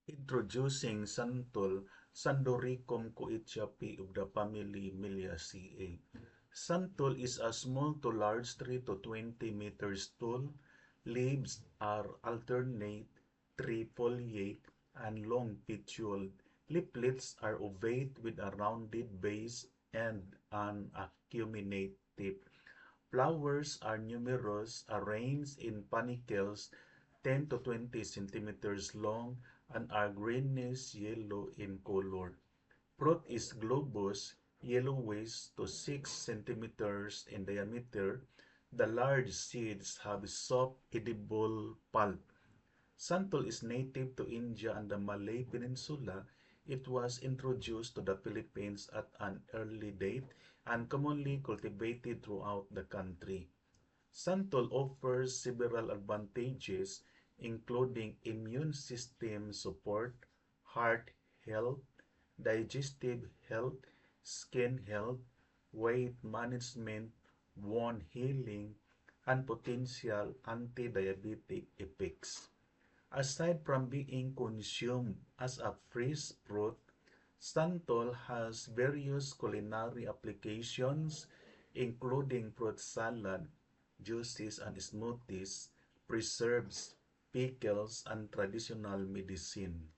Introducing Santol Sandoricum coechapi of the family Miliaceae. Santol is a small to large 3 to 20 meters tall. Leaves are alternate, trifoliate, and long petioled. Leaflets are ovate with a rounded base and an acuminate tip. Flowers are numerous, arranged in panicles 10 to 20 centimeters long and are greenish yellow in color. Fruit is globose, yellowish to 6 centimeters in diameter. The large seeds have soft, edible pulp. Santol is native to India and the Malay Peninsula. It was introduced to the Philippines at an early date and commonly cultivated throughout the country. Santol offers several advantages, including immune system support, heart health, digestive health, skin health, weight management, wound healing, and potential anti-diabetic effects. Aside from being consumed as a fresh fruit, Santol has various culinary applications, including fruit salad, juices and smoothies, preserves, pickles, and traditional medicine.